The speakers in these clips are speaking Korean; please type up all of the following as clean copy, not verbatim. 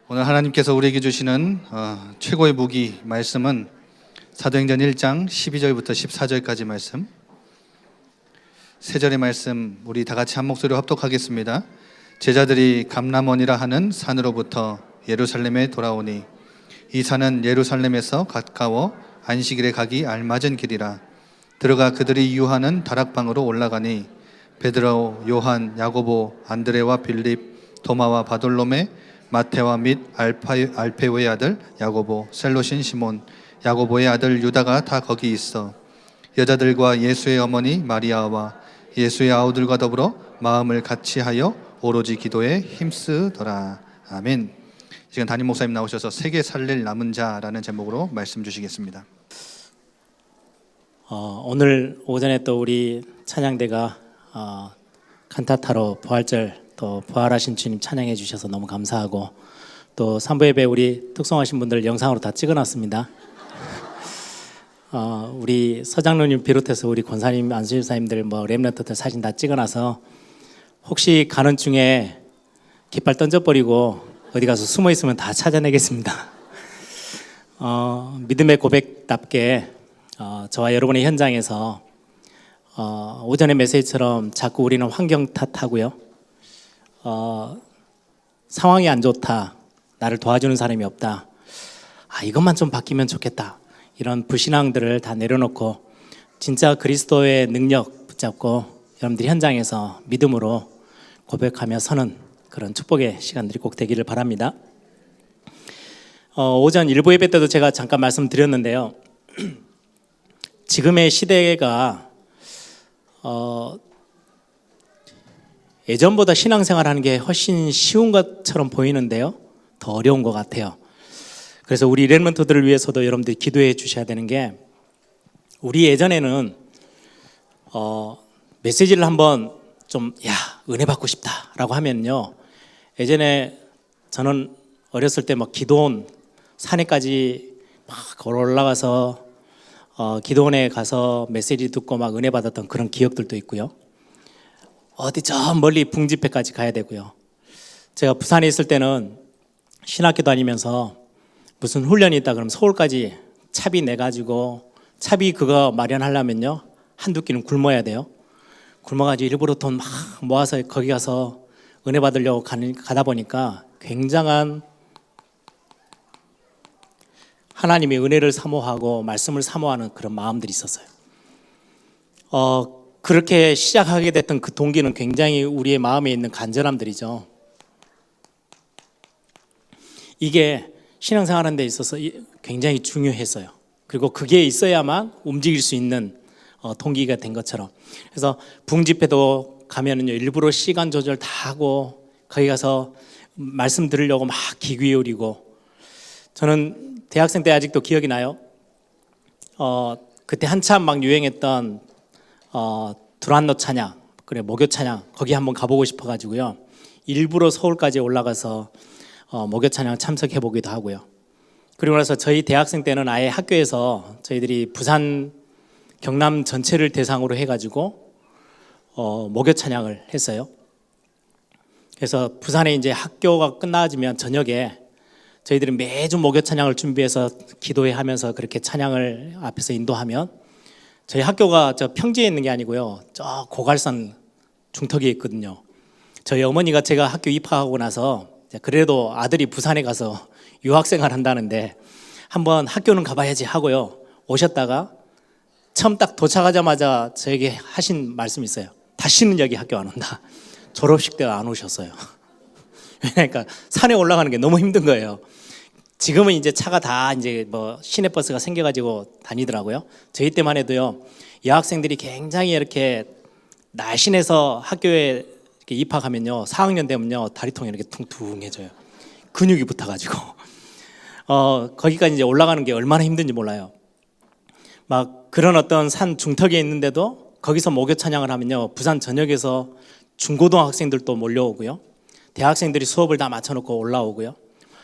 오늘 하나님께서 우리에게 주시는 최고의 무기 말씀은 사도행전 1장 12절부터 14절까지 말씀. 세 절의 말씀 우리 다 같이 한 목소리로 합독하겠습니다. 제자들이 감람원이라 하는 산으로부터 예루살렘에 돌아오니 이 산은 예루살렘에서 가까워 안식일에 가기 알맞은 길이라. 들어가 그들이 유하는 다락방으로 올라가니 베드로, 요한, 야고보, 안드레와 빌립, 도마와 바돌로메, 마테와 및 알페오의 아들 야고보, 셀롯인 시몬, 야고보의 아들 유다가 다 거기 있어 여자들과 예수의 어머니 마리아와 예수의 아우들과 더불어 마음을 같이하여 오로지 기도에 힘쓰더라. 아멘. 지금 담임 목사님 나오셔서 세계 살릴 남은 자라는 제목으로 말씀 주시겠습니다. 오늘 오전에 또 우리 찬양대가 칸타타로 부활절 또 부활하신 주님 찬양해 주셔서 너무 감사하고, 또 3부 예배 우리 특송하신 분들 영상으로 다 찍어놨습니다. 우리 서장로님 비롯해서 우리 권사님, 안수집사님들, 렘넌트들 사진 다 찍어놔서 혹시 가는 중에 깃발 던져버리고 어디 가서 숨어 있으면 다 찾아내겠습니다. 믿음의 고백답게 저와 여러분의 현장에서 오전의 메시지처럼 자꾸 우리는 환경 탓하고요, 상황이 안 좋다, 나를 도와주는 사람이 없다, 이것만 좀 바뀌면 좋겠다, 이런 불신앙들을 다 내려놓고 진짜 그리스도의 능력 붙잡고 여러분들이 현장에서 믿음으로 고백하며 서는 그런 축복의 시간들이 꼭 되기를 바랍니다. 오전 일부 예배 때도 제가 잠깐 말씀드렸는데요. 지금의 시대가 예전보다 신앙생활하는 게 훨씬 쉬운 것처럼 보이는데요, 더 어려운 것 같아요. 그래서 우리 렘넌트들을 위해서도 여러분들이 기도해 주셔야 되는 게, 우리 예전에는 메시지를 한번 좀 은혜 받고 싶다라고 하면요, 예전에 저는 어렸을 때 기도원 산에까지 걸어 올라가서 기도원에 가서 메시지 듣고 은혜 받았던 그런 기억들도 있고요. 어디 저 멀리 붕지패까지 가야 되고요. 제가 부산에 있을 때는 신학교 다니면서 무슨 훈련이 있다 그러면 서울까지 차비 내가지고, 차비 그거 마련하려면요 한두 끼는 굶어야 돼요. 굶어가지고 일부러 돈 막 모아서 거기 가서 은혜 받으려고 가다 보니까 굉장한 하나님의 은혜를 사모하고 말씀을 사모하는 그런 마음들이 있었어요. 그렇게 시작하게 됐던 그 동기는 굉장히 우리의 마음에 있는 간절함들이죠. 이게 신앙생활하는 데 있어서 굉장히 중요했어요. 그리고 그게 있어야만 움직일 수 있는 동기가 된 것처럼. 그래서 붕집회도 가면은요, 일부러 시간 조절 다 하고 거기 가서 말씀 들으려고 막 귀 기울이고. 저는 대학생 때 아직도 기억이 나요. 그때 한참 막 유행했던 두란노 찬양, 그래 목요 찬양, 거기 한번 가보고 싶어가지고요, 일부러 서울까지 올라가서 목요 찬양 참석해 보기도 하고요. 그리고 나서 저희 대학생 때는 아예 학교에서 저희들이 부산 경남 전체를 대상으로 해가지고 목요 찬양을 했어요. 그래서 부산에 이제 학교가 끝나지면 저녁에 저희들이 매주 목요 찬양을 준비해서 기도회 하면서 그렇게 찬양을 앞에서 인도하면, 저희 학교가 저 평지에 있는 게 아니고요, 저 고갈산 중턱에 있거든요. 저희 어머니가 제가 학교 입학하고 나서 그래도 아들이 부산에 가서 유학생활 한다는데 한번 학교는 가봐야지 하고요, 오셨다가 처음 딱 도착하자마자 저에게 하신 말씀이 있어요. 다시는 여기 학교 안 온다. 졸업식 때 안 오셨어요. 그러니까 산에 올라가는 게 너무 힘든 거예요. 지금은 이제 차가 다 이제 시내버스가 생겨가지고 다니더라고요. 저희 때만 해도요, 여학생들이 굉장히 이렇게 날씬해서 학교에 이렇게 입학하면요, 4학년 되면요 다리통이 이렇게 퉁퉁해져요. 근육이 붙어가지고 거기까지 이제 올라가는 게 얼마나 힘든지 몰라요. 막 그런 어떤 산 중턱에 있는데도 거기서 목요 찬양을 하면요, 부산 전역에서 중고등학생들도 몰려오고요, 대학생들이 수업을 다 맞춰놓고 올라오고요,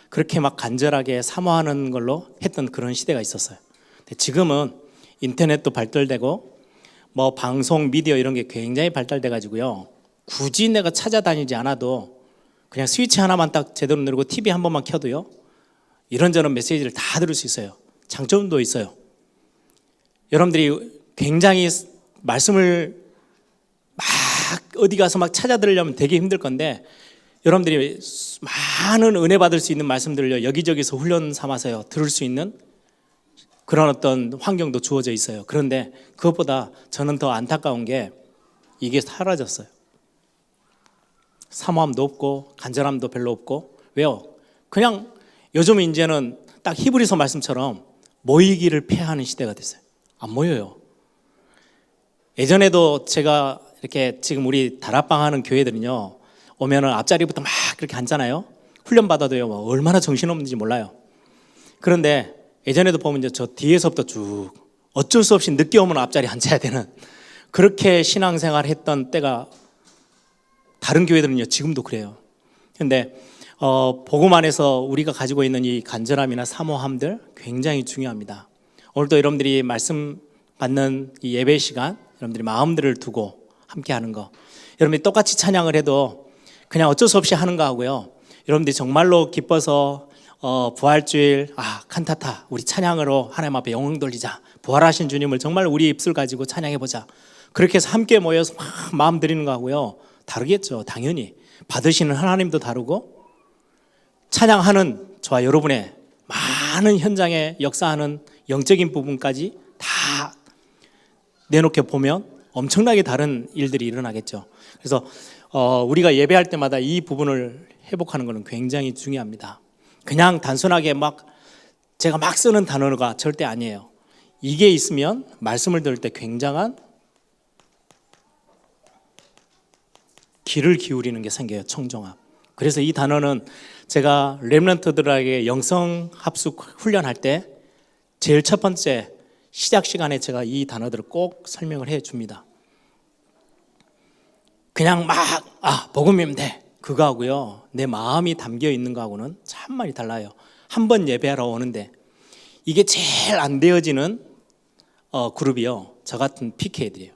그렇게 막 간절하게 사모하는 걸로 했던 그런 시대가 있었어요. 근데 지금은 인터넷도 발달되고 방송 미디어 이런 게 굉장히 발달돼 가지고요, 굳이 내가 찾아다니지 않아도 그냥 스위치 하나만 딱 제대로 누르고 TV 한 번만 켜도요, 이런저런 메시지를 다 들을 수 있어요. 장점도 있어요. 여러분들이 굉장히 말씀을 막 어디 가서 막 찾아 들으려면 되게 힘들 건데, 여러분들이 많은 은혜 받을 수 있는 말씀들을 여기저기서 훈련 삼아서요 들을 수 있는 그런 어떤 환경도 주어져 있어요. 그런데 그것보다 저는 더 안타까운 게 이게 사라졌어요. 사모함도 없고 간절함도 별로 없고. 왜요? 그냥 요즘 이제는 딱 히브리서 말씀처럼 모이기를 폐하는 시대가 됐어요. 안 모여요. 예전에도 제가 이렇게 지금 우리 다락방 하는 교회들은요, 오면은 앞자리부터 막 그렇게 앉잖아요. 훈련 받아도요, 뭐 얼마나 정신없는지 몰라요. 그런데 예전에도 보면 이제 저 뒤에서부터 쭉 어쩔 수 없이 늦게 오면 앞자리 앉아야 되는, 그렇게 신앙생활 했던 때가, 다른 교회들은요 지금도 그래요. 그런데 복음 안에서 우리가 가지고 있는 이 간절함이나 사모함들 굉장히 중요합니다. 오늘도 여러분들이 말씀 받는 이 예배 시간, 여러분들이 마음들을 두고 함께 하는 거, 여러분들이 똑같이 찬양을 해도 그냥 어쩔 수 없이 하는 거 하고요, 여러분들이 정말로 기뻐서 부활주일 칸타타 우리 찬양으로 하나님 앞에 영광 돌리자, 부활하신 주님을 정말 우리 입술 가지고 찬양해보자, 그렇게 해서 함께 모여서 막 마음 드리는 거 하고요 다르겠죠. 당연히 받으시는 하나님도 다르고, 찬양하는 저와 여러분의 많은 현장에 역사하는 영적인 부분까지 다 내놓게 보면 엄청나게 다른 일들이 일어나겠죠. 그래서 우리가 예배할 때마다 이 부분을 회복하는 것은 굉장히 중요합니다. 그냥 단순하게 막 제가 막 쓰는 단어가 절대 아니에요. 이게 있으면 말씀을 들을 때 굉장한 귀를 기울이는 게 생겨요. 청종함. 그래서 이 단어는 제가 렘넌트들에게 영성 합숙 훈련할 때 제일 첫 번째 시작 시간에 제가 이 단어들을 꼭 설명을 해 줍니다. 그냥 막 복음이면 돼 그거 하고요, 내 마음이 담겨 있는 거하고는 참 많이 달라요. 한 번 예배하러 오는데 이게 제일 안 되어지는 그룹이요, 저 같은 PK들이에요.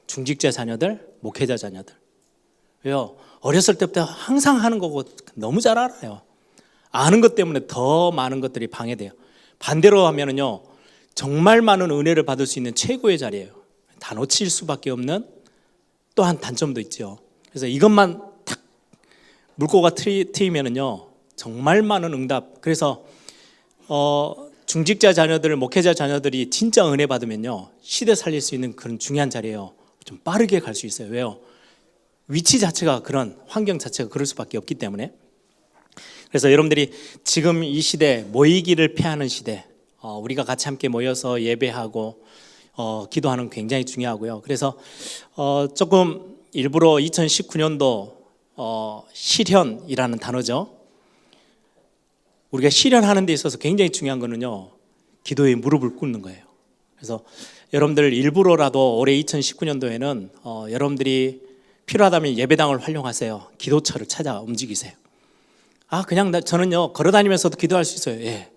중직자 자녀들, 목회자 자녀들. 왜요? 어렸을 때부터 항상 하는 거고 너무 잘 알아요. 아는 것 때문에 더 많은 것들이 방해돼요. 반대로 하면은요, 정말 많은 은혜를 받을 수 있는 최고의 자리예요. 다 놓칠 수밖에 없는 또한 단점도 있죠. 그래서 이것만 탁 물꼬가 트이면은요, 정말 많은 응답. 그래서 중직자 자녀들, 목회자 자녀들이 진짜 은혜 받으면요, 시대 살릴 수 있는 그런 중요한 자리예요. 좀 빠르게 갈 수 있어요. 왜요? 위치 자체가, 그런 환경 자체가 그럴 수밖에 없기 때문에. 그래서 여러분들이 지금 이 시대, 모이기를 폐하는 시대, 우리가 같이 함께 모여서 예배하고 기도하는 굉장히 중요하고요. 그래서 조금 일부러 2019년도 실현이라는 단어죠. 우리가 실현하는 데 있어서 굉장히 중요한 거는요, 기도에 무릎을 꿇는 거예요. 그래서 여러분들 일부러라도 올해 2019년도에는 여러분들이 필요하다면 예배당을 활용하세요. 기도처를 찾아 움직이세요. 그냥 저는요 걸어다니면서도 기도할 수 있어요. 예,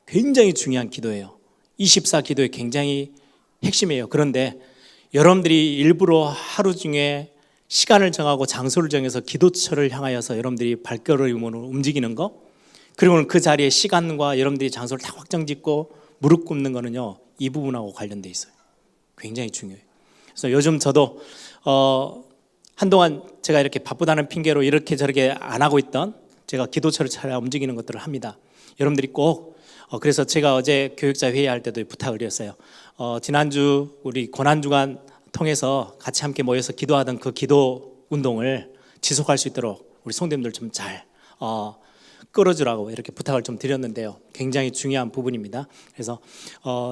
굉장히 중요한 기도예요. 24 기도의 굉장히 핵심이에요. 그런데 여러분들이 일부러 하루 중에 시간을 정하고 장소를 정해서 기도처를 향하여서 여러분들이 발걸음으로 움직이는 거, 그리고는 그 자리에 시간과 여러분들이 장소를 다 확정짓고 무릎 꿇는 거는요, 이 부분하고 관련돼 있어요. 굉장히 중요해요. 그래서 요즘 저도 한동안 제가 이렇게 바쁘다는 핑계로 이렇게 저렇게 안 하고 있던, 제가 기도처를 찾아 움직이는 것들을 합니다. 여러분들이 꼭 그래서 제가 어제 교육자 회의할 때도 부탁을 드렸어요. 지난주 우리 고난주간 통해서 같이 함께 모여서 기도하던 그 기도 운동을 지속할 수 있도록 우리 성도님들 좀 잘 끌어주라고 이렇게 부탁을 좀 드렸는데요, 굉장히 중요한 부분입니다. 그래서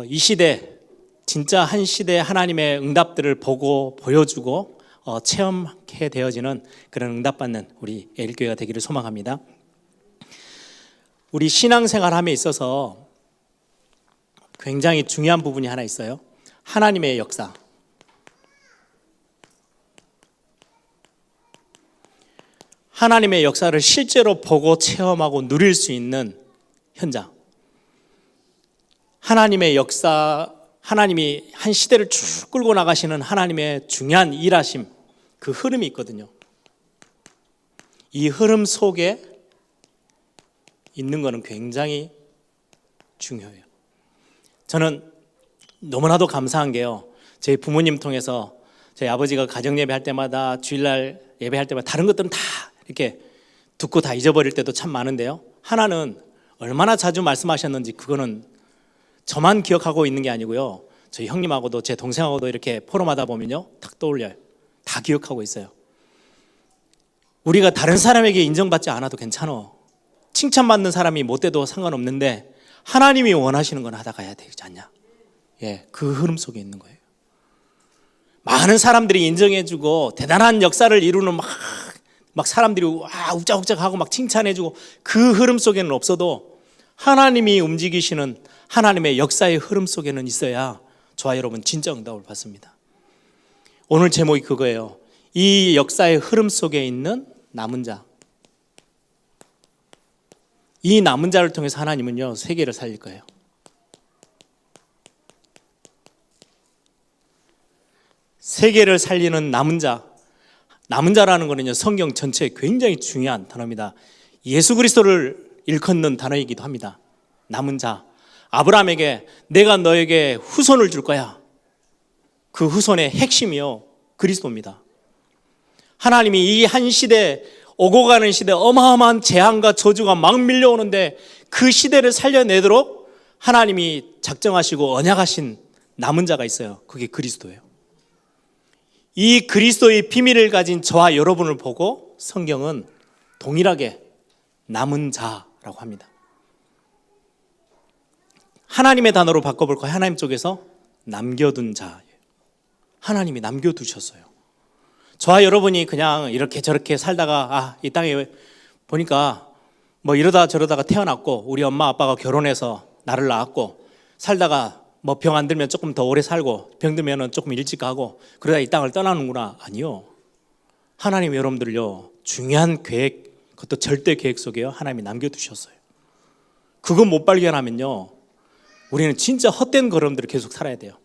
이 시대, 진짜 한 시대 하나님의 응답들을 보고 보여주고 체험하게 되어지는 그런 응답받는 우리 에일교회가 되기를 소망합니다. 우리 신앙생활함에 있어서 굉장히 중요한 부분이 하나 있어요. 하나님의 역사. 하나님의 역사를 실제로 보고 체험하고 누릴 수 있는 현장. 하나님의 역사, 하나님이 한 시대를 쭉 끌고 나가시는 하나님의 중요한 일하심, 그 흐름이 있거든요. 이 흐름 속에 있는 것은 굉장히 중요해요. 저는 너무나도 감사한 게요, 저희 부모님 통해서 저희 아버지가 가정 예배할 때마다, 주일날 예배할 때마다 다른 것들은 다 이렇게 듣고 다 잊어버릴 때도 참 많은데요, 하나는 얼마나 자주 말씀하셨는지 그거는 저만 기억하고 있는 게 아니고요, 저희 형님하고도 제 동생하고도 이렇게 포럼하다 보면요 탁 떠올려요. 다 기억하고 있어요. 우리가 다른 사람에게 인정받지 않아도 괜찮아, 칭찬받는 사람이 못 돼도 상관없는데 하나님이 원하시는 건 하다 가야 되지 않냐. 예, 그 흐름 속에 있는 거예요. 많은 사람들이 인정해주고 대단한 역사를 이루는 막 사람들이 와 욱작욱작하고 막 칭찬해주고 그 흐름 속에는 없어도 하나님이 움직이시는 하나님의 역사의 흐름 속에는 있어야 저와 여러분 진짜 응답을 받습니다. 오늘 제목이 그거예요. 이 역사의 흐름 속에 있는 남은 자. 이 남은 자를 통해서 하나님은요 세계를 살릴 거예요. 세계를 살리는 남은 자. 남은 자라는 것은요 성경 전체에 굉장히 중요한 단어입니다. 예수 그리스도를 일컫는 단어이기도 합니다. 남은 자. 아브라함에게 내가 너에게 후손을 줄 거야. 그 후손의 핵심이요 그리스도입니다. 하나님이 이 한 시대, 오고 가는 시대, 어마어마한 재앙과 저주가 막 밀려오는데 그 시대를 살려내도록 하나님이 작정하시고 언약하신 남은 자가 있어요. 그게 그리스도예요. 이 그리스도의 비밀을 가진 저와 여러분을 보고 성경은 동일하게 남은 자라고 합니다. 하나님의 단어로 바꿔볼까요? 하나님 쪽에서 남겨둔 자예요. 하나님이 남겨두셨어요. 저와 여러분이 그냥 이렇게 저렇게 살다가 이 땅에 보니까 뭐 이러다 저러다가 태어났고 우리 엄마 아빠가 결혼해서 나를 낳았고 살다가 뭐 병 안 들면 조금 더 오래 살고 병 들면 조금 일찍 가고 그러다 이 땅을 떠나는구나. 아니요. 하나님이 여러분들요 중요한 계획, 그것도 절대 계획 속에요 하나님이 남겨두셨어요. 그거 못 발견하면요 우리는 진짜 헛된 걸음들을 계속 살아야 돼요.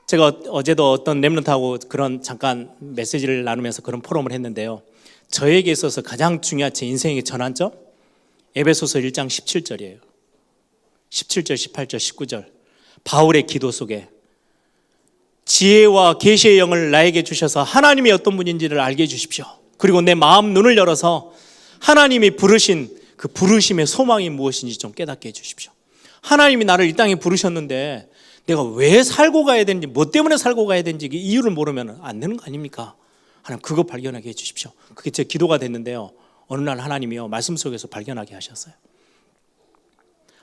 제가 어제도 어떤 렘넌트하고 그런 잠깐 메시지를 나누면서 그런 포럼을 했는데요, 저에게 있어서 가장 중요한 제 인생의 전환점 에베소서 1장 17절이에요 17절, 18절, 19절 바울의 기도 속에 지혜와 계시의 영을 나에게 주셔서 하나님이 어떤 분인지를 알게 해주십시오. 그리고 내 마음 눈을 열어서 하나님이 부르신 그 부르심의 소망이 무엇인지 좀 깨닫게 해주십시오. 하나님이 나를 이 땅에 부르셨는데 내가 왜 살고 가야 되는지, 뭐 때문에 살고 가야 되는지 이유를 모르면 안 되는 거 아닙니까? 하나님 그거 발견하게 해주십시오. 그게 제 기도가 됐는데요, 어느 날 하나님이요 말씀 속에서 발견하게 하셨어요.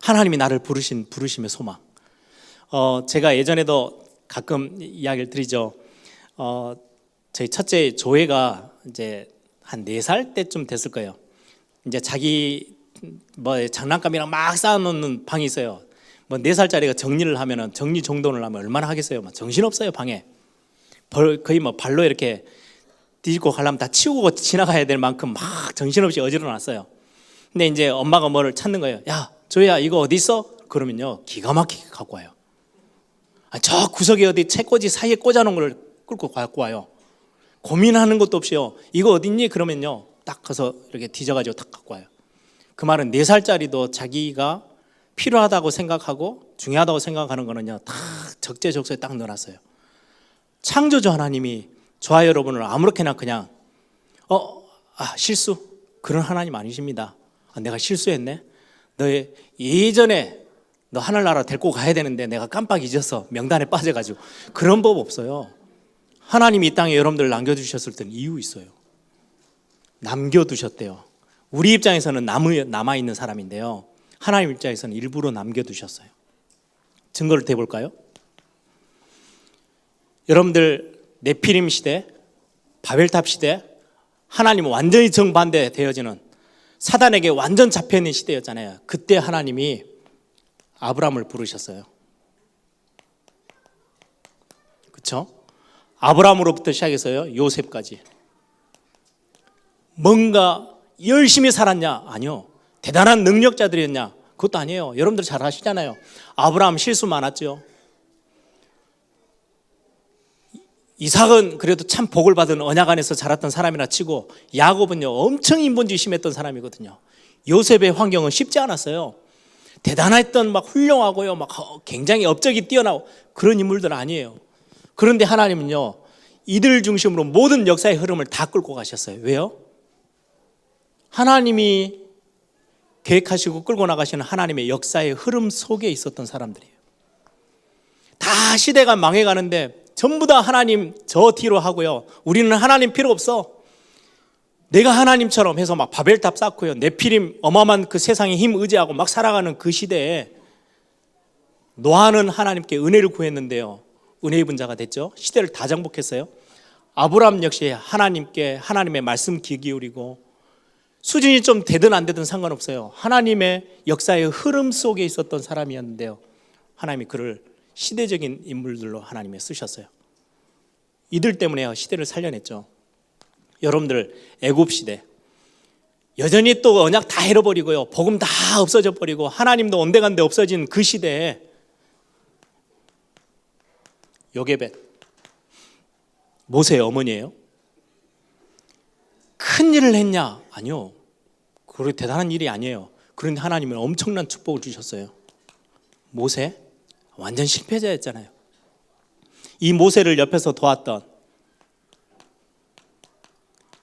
하나님이 나를 부르신 부르심의 소망. 제가 예전에도 가끔 이야기를 드리죠. 저희 첫째 조회가 이제 한 4살 때쯤 됐을 거예요. 이제 자기 뭐 장난감이랑 막 쌓아놓는 방이 있어요. 뭐 4살짜리가 정리를 하면은 정리 정돈을 하면 얼마나 하겠어요. 막 정신없어요 방에. 거의 뭐 발로 이렇게 뒤집고 가려면 다 치우고 지나가야 될 만큼 막 정신없이 어지러놨어요. 근데 이제 엄마가 뭐를 찾는 거예요. 야 조야 이거 어디 있어? 그러면요 기가 막히게 갖고 와요. 저 구석에 어디 책꽂이 사이에 꽂아놓은 걸 끌고 갖고 와요. 고민하는 것도 없이요. 이거 어디 있니? 그러면요 딱 가서 이렇게 뒤져가지고 딱 갖고 와요. 그 말은 4살짜리도 자기가 필요하다고 생각하고 중요하다고 생각하는 거는요 다 적재적소에 딱 넣어놨어요. 창조주 하나님이 저와 여러분을 아무렇게나 그냥 실수 그런 하나님 아니십니다. 내가 실수했네. 너의 예전에 너 하늘나라 데리고 가야 되는데 내가 깜빡 잊어서 명단에 빠져가지고 그런 법 없어요. 하나님이 이 땅에 여러분들 남겨두셨을 때는 이유 있어요. 남겨두셨대요. 우리 입장에서는 남아있는 사람인데요 하나님 입장에서는 일부러 남겨두셨어요. 증거를 대볼까요? 여러분들 네피림 시대, 바벨탑 시대, 하나님은 완전히 정반대 되어지는 사단에게 완전 잡혀있는 시대였잖아요. 그때 하나님이 아브라함을 부르셨어요. 그렇죠? 아브라함으로부터 시작해서요 요셉까지. 뭔가 열심히 살았냐? 아니요. 대단한 능력자들이었냐? 그것도 아니에요. 여러분들 잘 아시잖아요. 아브라함 실수 많았죠. 이삭은 그래도 참 복을 받은 언약 안에서 자랐던 사람이라 치고 야곱은요 엄청 인본주의 심했던 사람이거든요. 요셉의 환경은 쉽지 않았어요. 대단했던 막 훌륭하고요 막 굉장히 업적이 뛰어나고 그런 인물들은 아니에요. 그런데 하나님은요 이들 중심으로 모든 역사의 흐름을 다 끌고 가셨어요. 왜요? 하나님이 계획하시고 끌고 나가시는 하나님의 역사의 흐름 속에 있었던 사람들이에요. 다 시대가 망해가는데 전부 다 하나님 저 뒤로 하고요. 우리는 하나님 필요 없어. 내가 하나님처럼 해서 막 바벨탑 쌓고요. 네피림 어마어마한 그 세상의 힘 의지하고 막 살아가는 그 시대에 노아는 하나님께 은혜를 구했는데요. 은혜 입은 자가 됐죠. 시대를 다 정복했어요. 아브라함 역시 하나님께 하나님의 말씀 귀 기울이고 수준이 좀 되든 안 되든 상관없어요. 하나님의 역사의 흐름 속에 있었던 사람이었는데요. 하나님이 그를 시대적인 인물들로 하나님이 쓰셨어요. 이들 때문에 시대를 살려냈죠. 여러분들 애굽 시대 여전히 또 언약 다 잃어버리고요. 복음 다 없어져 버리고 하나님도 온데간데 없어진 그 시대에 요게벳 모세의 어머니예요. 큰 일을 했냐? 아니요. 그렇게 대단한 일이 아니에요. 그런데 하나님은 엄청난 축복을 주셨어요. 모세 완전 실패자였잖아요. 이 모세를 옆에서 도왔던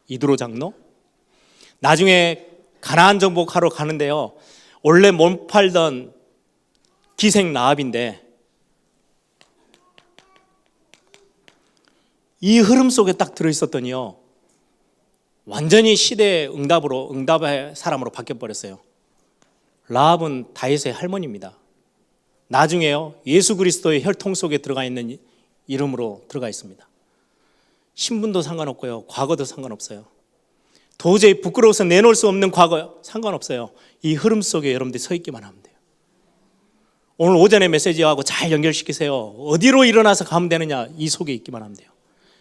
이드로 장로 나중에 가나안 정복하러 가는데요. 원래 몸 팔던 기생 라합인데 이 흐름 속에 딱 들어있었더니요. 완전히 시대의 응답의 사람으로 바뀌어버렸어요. 라합은 다윗의 할머니입니다. 나중에요. 예수 그리스도의 혈통 속에 들어가 있는 이름으로 들어가 있습니다. 신분도 상관없고요. 과거도 상관없어요. 도저히 부끄러워서 내놓을 수 없는 과거 상관없어요. 이 흐름 속에 여러분들이 서 있기만 하면 돼요. 오늘 오전에 메시지하고 잘 연결시키세요. 어디로 일어나서 가면 되느냐 이 속에 있기만 하면 돼요.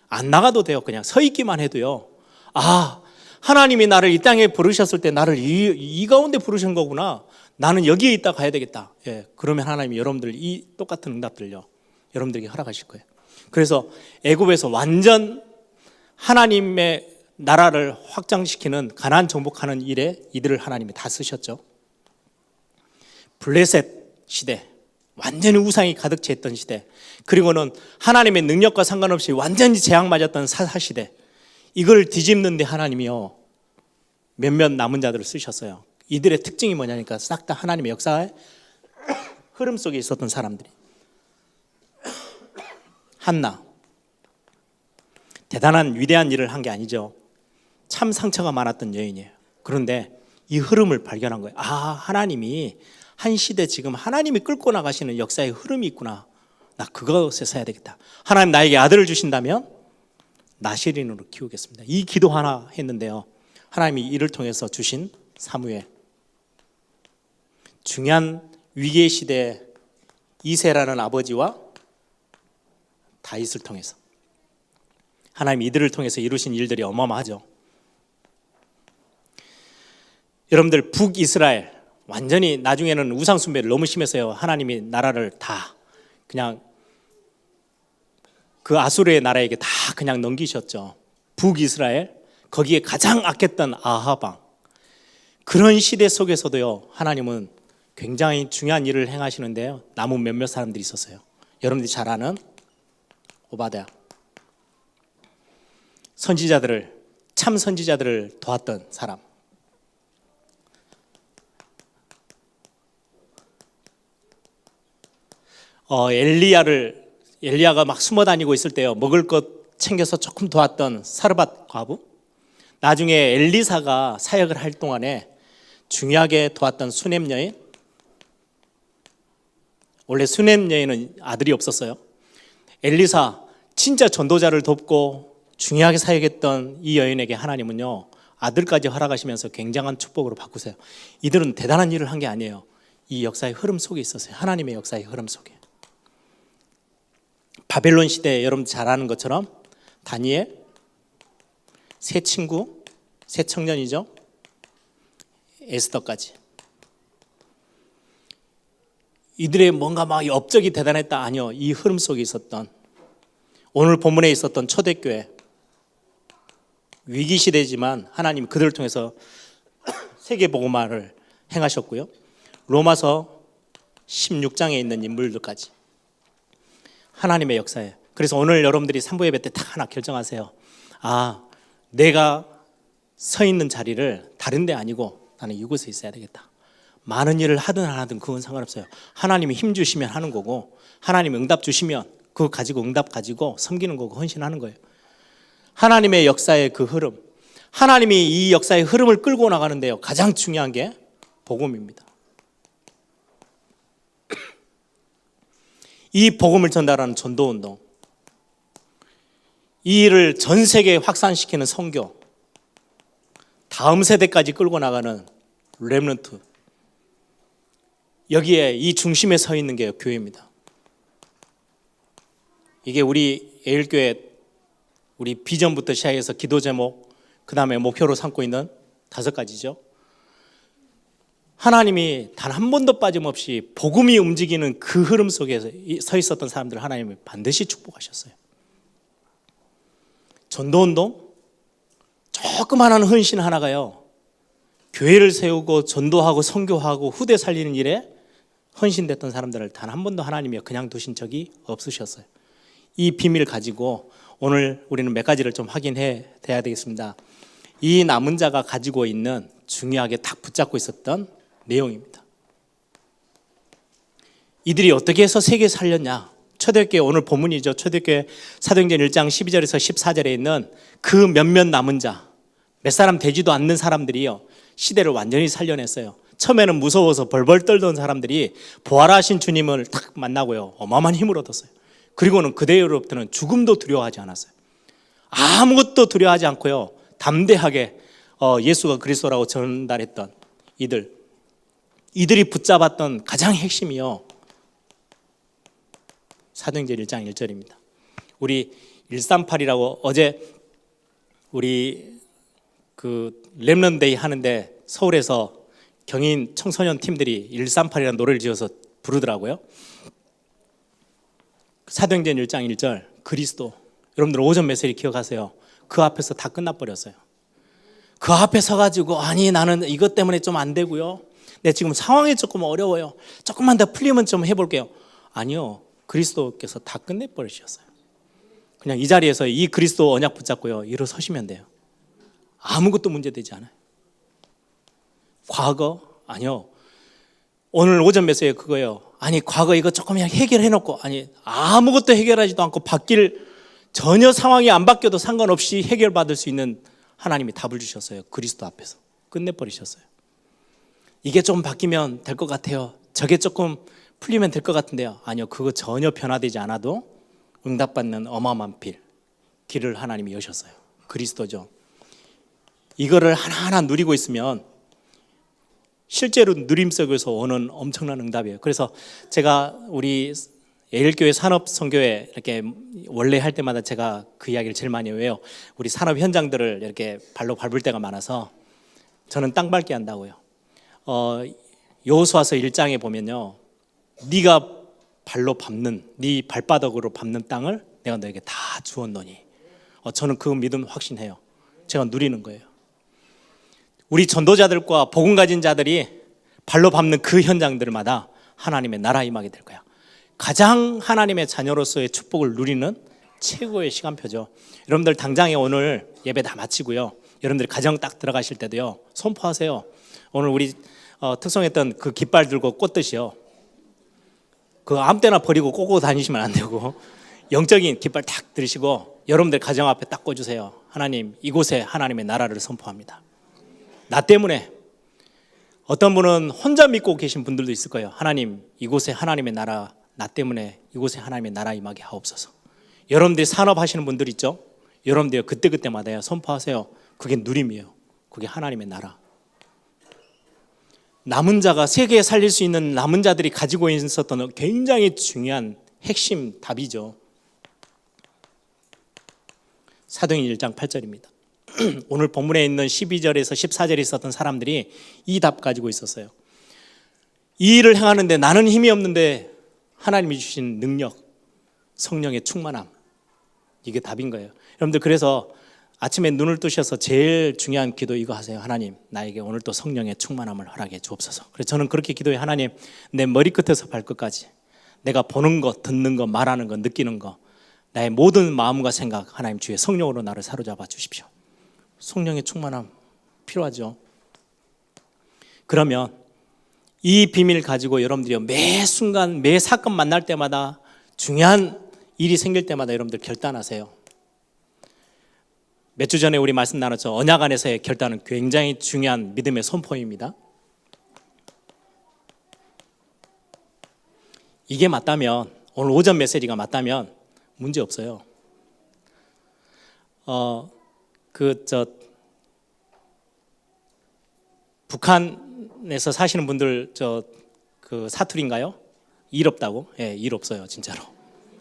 안 나가도 돼요. 그냥 서 있기만 해도요. 아, 하나님이 나를 이 땅에 부르셨을 때 나를 이 가운데 부르신 거구나. 나는 여기에 있다 가야 되겠다. 예, 그러면 하나님이 여러분들 이 똑같은 응답들요 여러분들에게 허락하실 거예요. 그래서 애굽에서 완전 하나님의 나라를 확장시키는 가나안 정복하는 일에 이들을 하나님이 다 쓰셨죠. 블레셋 시대, 완전히 우상이 가득 차 있던 시대, 그리고는 하나님의 능력과 상관없이 완전히 재앙 맞았던 사사 시대, 이걸 뒤집는데 하나님이요 몇몇 남은 자들을 쓰셨어요. 이들의 특징이 뭐냐니까 싹 다 하나님의 역사의 흐름 속에 있었던 사람들이. 한나 대단한 위대한 일을 한 게 아니죠. 참 상처가 많았던 여인이에요. 그런데 이 흐름을 발견한 거예요. 아, 하나님이 한 시대 지금 하나님이 끌고 나가시는 역사의 흐름이 있구나. 나 그것에 서야 되겠다. 하나님 나에게 아들을 주신다면 나시린으로 키우겠습니다. 이 기도 하나 했는데요. 하나님이 이를 통해서 주신 사무엘. 중요한 위기의 시대에 이새라는 아버지와 다윗을 통해서 하나님이 이들을 통해서 이루신 일들이 어마어마하죠. 여러분들 북이스라엘 완전히 나중에는 우상 숭배를 너무 심해서요. 하나님이 나라를 다 그냥 그 아수르의 나라에게 다 그냥 넘기셨죠. 북이스라엘 거기에 가장 악했던 아하방. 그런 시대 속에서도요. 하나님은 굉장히 중요한 일을 행하시는데요. 남은 몇몇 사람들이 있었어요. 여러분들이 잘 아는 오바댜. 선지자들을 참 선지자들을 도왔던 사람. 엘리야가 막 숨어 다니고 있을 때요. 먹을 것 챙겨서 조금 도왔던 사르밧 과부. 나중에 엘리사가 사역을 할 동안에 중요하게 도왔던 수넴 여인. 원래 수넴 여인은 아들이 없었어요. 엘리사 진짜 전도자를 돕고 중요하게 사역했던 이 여인에게 하나님은요 아들까지 허락하시면서 굉장한 축복으로 바꾸세요. 이들은 대단한 일을 한 게 아니에요. 이 역사의 흐름 속에 있었어요. 하나님의 역사의 흐름 속에. 바벨론 시대에 여러분 잘 아는 것처럼 다니엘, 세 친구, 세 청년이죠. 에스더까지. 이들의 뭔가 막 업적이 대단했다. 아니요. 이 흐름 속에 있었던 오늘 본문에 있었던 초대교회, 위기 시대지만 하나님 그들을 통해서 세계복음화를 행하셨고요. 로마서 16장에 있는 인물들까지 하나님의 역사에. 그래서 오늘 여러분들이 산부 예배 때 딱 하나 결정하세요. 내가 서 있는 자리를 다른 데 아니고 나는 이곳에 있어야 되겠다. 많은 일을 하든 안 하든 그건 상관없어요. 하나님이 힘 주시면 하는 거고, 하나님이 응답 주시면 그거 가지고 응답 가지고 섬기는 거고 헌신하는 거예요. 하나님의 역사의 그 흐름, 하나님이 이 역사의 흐름을 끌고 나가는데요, 가장 중요한 게 복음입니다. 이 복음을 전달하는 전도운동, 이 일을 전 세계에 확산시키는 선교, 다음 세대까지 끌고 나가는 렘넌트, 여기에 이 중심에 서 있는 게 교회입니다. 이게 우리 에일교회 우리 비전부터 시작해서 기도 제목, 그 다음에 목표로 삼고 있는 5가지죠. 하나님이 단 한 번도 빠짐없이 복음이 움직이는 그 흐름 속에서 서 있었던 사람들 하나님이 반드시 축복하셨어요. 전도운동, 조그마한 헌신 하나가요, 교회를 세우고 전도하고 선교하고 후대 살리는 일에 헌신됐던 사람들을 단 한 번도 하나님이 그냥 두신 적이 없으셨어요. 이 비밀을 가지고 오늘 우리는 몇 가지를 좀 확인해 돼야 되겠습니다. 이 남은 자가 가지고 있는 중요하게 딱 붙잡고 있었던 내용입니다. 이들이 어떻게 해서 세계 살렸냐? 초대교회 오늘 본문이죠. 초대교회 사도행전 1장 12절에서 14절에 있는 그 몇몇 남은 자, 몇 사람 되지도 않는 사람들이요, 시대를 완전히 살려냈어요. 처음에는 무서워서 벌벌 떨던 사람들이 부활하신 주님을 딱 만나고요, 어마어마한 힘을 얻었어요. 그리고는 그대로부터는 죽음도 두려워하지 않았어요. 아무것도 두려워하지 않고요, 담대하게 예수가 그리스도라고 전달했던 이들이 붙잡았던 가장 핵심이요, 사도행전 1장 1절입니다. 우리 138이라고 어제 우리 그 렘넌데이 하는데 서울에서 경인 청소년 팀들이 138이라는 노래를 지어서 부르더라고요. 사도행전 1장 1절 그리스도, 여러분들 오전 메시지 기억하세요? 그 앞에서 다 끝나버렸어요. 그 앞에 서가지고 나는 이것 때문에 좀 안 되고요, 내 지금 상황이 조금 어려워요, 조금만 더 풀리면 좀 해볼게요. 아니요, 그리스도께서 다 끝내버리셨어요. 그냥 이 자리에서 이 그리스도 언약 붙잡고요, 일어서시면 돼요. 아무것도 문제되지 않아요. 과거? 아니요. 오늘 오전 메시지에 그거예요. 과거 이거 조금 해결해놓고, 아무것도 해결하지도 않고 전혀 상황이 안 바뀌어도 상관없이 해결받을 수 있는 하나님이 답을 주셨어요. 그리스도 앞에서 끝내버리셨어요. 이게 좀 바뀌면 될 것 같아요, 저게 조금 풀리면 될 것 같은데요. 아니요, 그거 전혀 변화되지 않아도 응답받는 어마어마한 길을 하나님이 여셨어요. 그리스도죠. 이거를 하나하나 누리고 있으면 실제로 누림 속에서 오는 엄청난 응답이에요. 그래서 제가 우리 예일교회 산업선교회 이렇게 원래 할 때마다 제가 그 이야기를 제일 많이 해요. 우리 산업 현장들을 이렇게 발로 밟을 때가 많아서 저는 땅 밟기 한다고요. 여호수아서 1장에 보면요, 네가 발로 밟는, 네 발바닥으로 밟는 땅을 내가 너에게 다 주었노니. 저는 그 믿음 확신해요. 제가 누리는 거예요. 우리 전도자들과 복음 가진 자들이 발로 밟는 그 현장들마다 하나님의 나라 임하게 될 거야. 가장 하나님의 자녀로서의 축복을 누리는 최고의 시간표죠. 여러분들 당장에 오늘 예배 다 마치고요, 여러분들 가정 딱 들어가실 때도요, 선포하세요. 오늘 우리 특성했던 그 깃발 들고 꽂듯이요, 그 아무 때나 버리고 꽂고 다니시면 안 되고 영적인 깃발 딱 들으시고 여러분들 가정 앞에 딱 꽂으세요. 하나님, 이곳에 하나님의 나라를 선포합니다. 나 때문에, 어떤 분은 혼자 믿고 계신 분들도 있을 거예요. 하나님, 이곳에 하나님의 나라, 나 때문에 이곳에 하나님의 나라 임하게 하옵소서. 여러분들이 산업하시는 분들 있죠? 여러분들 그때그때마다 선포하세요. 그게 누림이에요. 그게 하나님의 나라. 남은 자가 세계에 살릴 수 있는 남은 자들이 가지고 있었던 굉장히 중요한 핵심 답이죠. 사도행전 1장 8절입니다. 오늘 본문에 있는 12절에서 14절에 있었던 사람들이 이 답 가지고 있었어요. 이 일을 행하는데 나는 힘이 없는데 하나님이 주신 능력, 성령의 충만함, 이게 답인 거예요. 여러분들 그래서 아침에 눈을 뜨셔서 제일 중요한 기도 이거 하세요. 하나님, 나에게 오늘 또 성령의 충만함을 허락해 주옵소서. 그래서 저는 그렇게 기도해요. 하나님, 내 머리끝에서 발끝까지 내가 보는 것, 듣는 것, 말하는 것, 느끼는 것, 나의 모든 마음과 생각, 하나님 주의 성령으로 나를 사로잡아 주십시오. 성령의 충만함 필요하죠. 그러면 이 비밀 가지고 여러분들이 매 순간, 매 사건 만날 때마다 중요한 일이 생길 때마다 여러분들 결단하세요. 몇 주 전에 우리 말씀 나눴죠. 언약 안에서의 결단은 굉장히 중요한 믿음의 선포입니다. 이게 맞다면, 오늘 오전 메시지가 맞다면 문제 없어요. 북한에서 사시는 분들 그 사투리인가요? 일 없다고? 예, 일 없어요, 진짜로.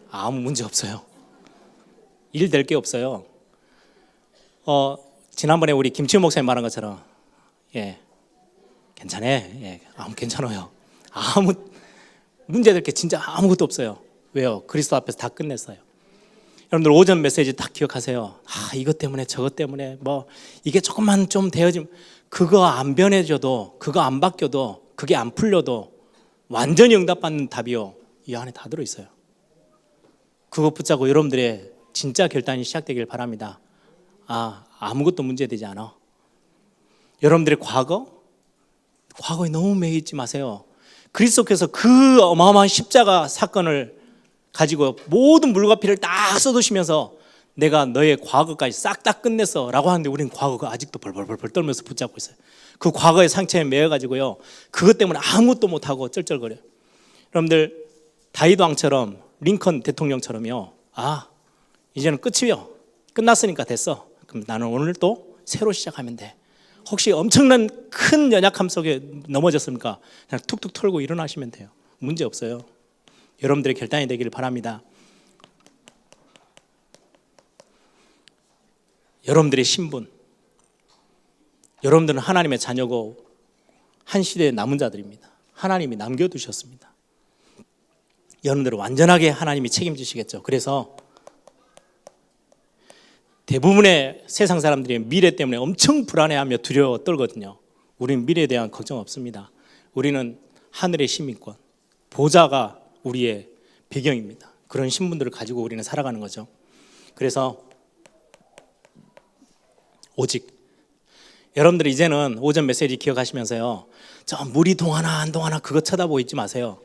아무 문제 없어요. 일 될 게 없어요. 지난번에 우리 김치훈 목사님 말한 것처럼, 예, 괜찮아, 예, 괜찮아요. 아무 문제될 게 진짜 아무것도 없어요. 왜요? 그리스도 앞에서 다 끝냈어요. 여러분들 오전 메시지 딱 기억하세요. 이것 때문에 저것 때문에 뭐 이게 조금만 좀 되어지면, 그거 안 변해져도, 그거 안 바뀌어도, 그게 안 풀려도 완전히 응답받는 답이요, 이 안에 다 들어있어요. 그거 붙잡고 여러분들의 진짜 결단이 시작되길 바랍니다. 아무것도 문제되지 않아. 여러분들의 과거에 너무 매여 있지 마세요. 그리스도께서 그 어마어마한 십자가 사건을 가지고 모든 물과 피를 딱 쏟으시면서 내가 너의 과거까지 싹 다 끝냈어 라고 하는데, 우리는 과거가 아직도 벌벌벌 떨면서 붙잡고 있어요. 그 과거의 상처에 매여가지고요, 그것 때문에 아무것도 못하고 쩔쩔거려요. 여러분들 다윗 왕처럼, 링컨 대통령처럼요, 이제는 끝이요, 끝났으니까 됐어, 그럼 나는 오늘 또 새로 시작하면 돼. 혹시 엄청난 큰 연약함 속에 넘어졌습니까? 그냥 툭툭 털고 일어나시면 돼요. 문제 없어요. 여러분들의 결단이 되기를 바랍니다. 여러분들의 신분, 여러분들은 하나님의 자녀고 한 시대의 남은 자들입니다. 하나님이 남겨두셨습니다. 여러분들은 완전하게 하나님이 책임지시겠죠. 그래서 대부분의 세상 사람들이 미래 때문에 엄청 불안해하며 두려워 떨거든요. 우리는 미래에 대한 걱정 없습니다. 우리는 하늘의 시민권, 보좌가 우리의 배경입니다. 그런 신분들을 가지고 우리는 살아가는 거죠. 그래서 오직 여러분들 이제는 오전 메시지 기억하시면서요, 저 물이 동하나 안 동하나 그거 쳐다보고 있지 마세요.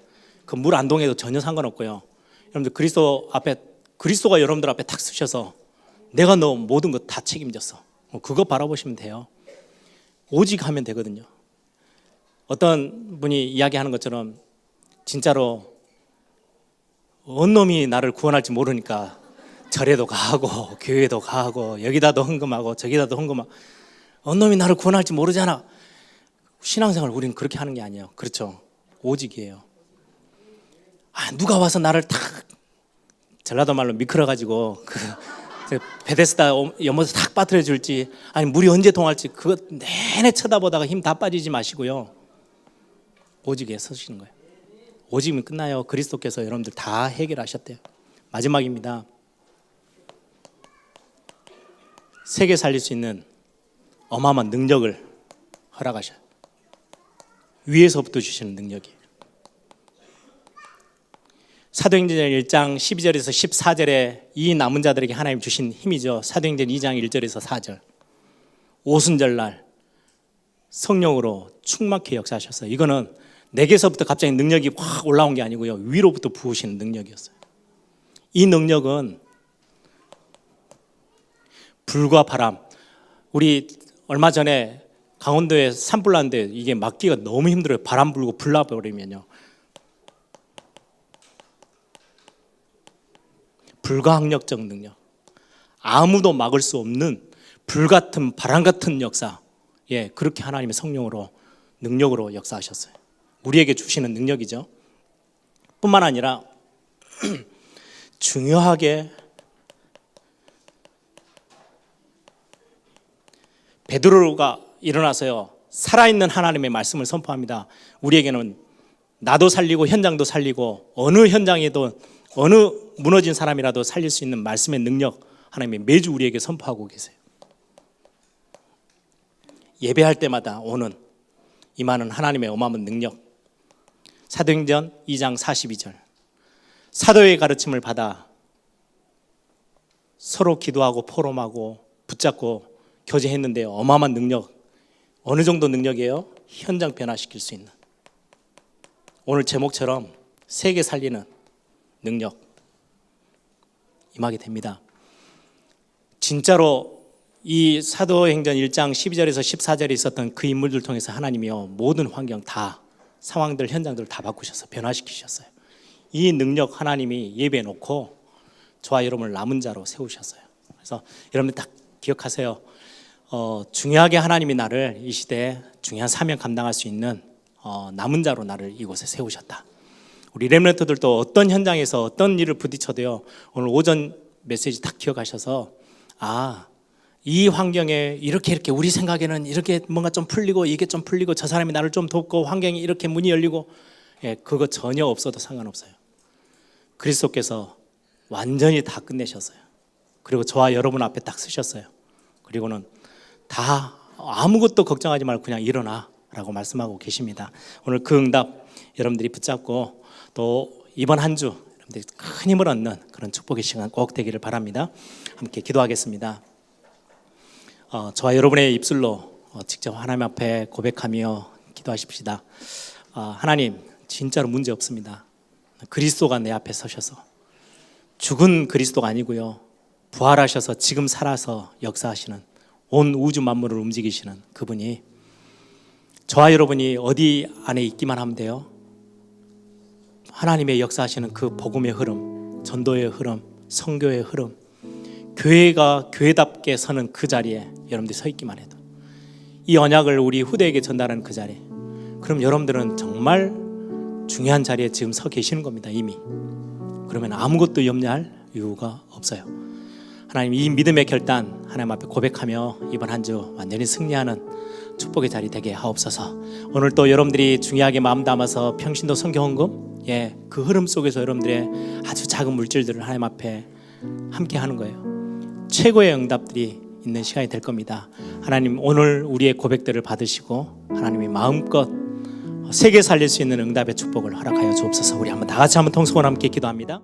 그 물 안 동해도 전혀 상관없고요. 여러분들 그리스도가 여러분들 앞에 탁 서셔서 내가 너 모든 것 다 책임졌어, 그거 바라보시면 돼요. 오직 하면 되거든요. 어떤 분이 이야기하는 것처럼 진짜로 어느 놈이 나를 구원할지 모르니까 절에도 가고 교회도 가고 여기다도 헌금하고 저기다도 헌금하고, 어느 놈이 나를 구원할지 모르잖아. 신앙생활 우리는 그렇게 하는 게 아니에요. 그렇죠? 오직이에요. 누가 와서 나를 탁, 전라도 말로 미끄러가지고 베데스다 연못에 탁 빠뜨려 줄지, 아니 물이 언제 동할지 그거 내내 쳐다보다가 힘 다 빠지지 마시고요, 오직에 서시는 거예요. 오직이면 끝나요. 그리스도께서 여러분들 다 해결하셨대요. 마지막입니다. 세계 살릴 수 있는 어마어마한 능력을 허락하셔요. 위에서부터 주시는 능력이에요. 사도행전 1장 12절에서 14절에 이 남은 자들에게 하나님 주신 힘이죠. 사도행전 2장 1절에서 4절. 오순절날 성령으로 충만케 역사하셨어요. 이거는 내게서부터 갑자기 능력이 확 올라온 게 아니고요, 위로부터 부으시는 능력이었어요. 이 능력은 불과 바람, 우리 얼마 전에 강원도에 산불 났는데 이게 막기가 너무 힘들어요. 바람 불고 불 나버리면요. 불가항력적 능력, 아무도 막을 수 없는 불같은 바람 같은 역사, 그렇게 하나님의 성령으로 능력으로 역사하셨어요. 우리에게 주시는 능력이죠. 뿐만 아니라 중요하게 베드로가 일어나서요, 살아있는 하나님의 말씀을 선포합니다. 우리에게는 나도 살리고 현장도 살리고 어느 현장에도 어느 무너진 사람이라도 살릴 수 있는 말씀의 능력 하나님이 매주 우리에게 선포하고 계세요. 예배할 때마다 오는 임하는 하나님의 어마어마한 능력. 사도행전 2장 42절. 사도의 가르침을 받아 서로 기도하고 포럼하고 붙잡고 교제했는데요. 어마어마한 능력. 어느 정도 능력이에요? 현장 변화시킬 수 있는. 오늘 제목처럼 세계 살리는 능력 임하게 됩니다. 진짜로 이 사도행전 1장 12절에서 14절에 있었던 그 인물들 통해서 하나님이요 모든 환경 다 상황들 현장들 다 바꾸셔서 변화시키셨어요. 이 능력 하나님이 예배해 놓고 저와 여러분을 남은 자로 세우셨어요. 그래서 여러분들 딱 기억하세요. 중요하게 하나님이 나를 이 시대에 중요한 사명 감당할 수 있는 남은 자로 나를 이곳에 세우셨다. 우리 렘넌트들도 어떤 현장에서 어떤 일을 부딪혀도요 오늘 오전 메시지 딱 기억하셔서 이 환경에 이렇게 우리 생각에는 이렇게 뭔가 좀 풀리고 이게 좀 풀리고 저 사람이 나를 좀 돕고 환경이 이렇게 문이 열리고 그거 전혀 없어도 상관없어요. 그리스도께서 완전히 다 끝내셨어요. 그리고 저와 여러분 앞에 딱 쓰셨어요. 그리고는 다 아무것도 걱정하지 말고 그냥 일어나 라고 말씀하고 계십니다. 오늘 그 응답 여러분들이 붙잡고 또 이번 한 주 여러분들이 큰 힘을 얻는 그런 축복의 시간 꼭 되기를 바랍니다. 함께 기도하겠습니다. 저와 여러분의 입술로 직접 하나님 앞에 고백하며 기도하십시다. 하나님 진짜로 문제 없습니다. 그리스도가 내 앞에 서셔서 죽은 그리스도가 아니고요 부활하셔서 지금 살아서 역사하시는 온 우주 만물을 움직이시는 그분이 저와 여러분이 어디 안에 있기만 하면 돼요. 하나님의 역사하시는 그 복음의 흐름, 전도의 흐름, 선교의 흐름, 교회가 교회답게 서는 그 자리에 여러분들이 서 있기만 해도 이 언약을 우리 후대에게 전달하는 그 자리, 그럼 여러분들은 정말 중요한 자리에 지금 서 계시는 겁니다. 이미. 그러면 아무것도 염려할 이유가 없어요. 하나님 이 믿음의 결단 하나님 앞에 고백하며 이번 한 주 완전히 승리하는 축복의 자리 되게 하옵소서. 오늘 또 여러분들이 중요하게 마음 담아서 평신도 선교헌금 그 흐름 속에서 여러분들의 아주 작은 물질들을 하나님 앞에 함께 하는 거예요. 최고의 응답들이 있는 시간이 될 겁니다. 하나님 오늘 우리의 고백들을 받으시고 하나님이 마음껏 세계 살릴 수 있는 응답의 축복을 허락하여 주옵소서. 우리 한번 다 같이 한번 통성으로 함께 기도합니다.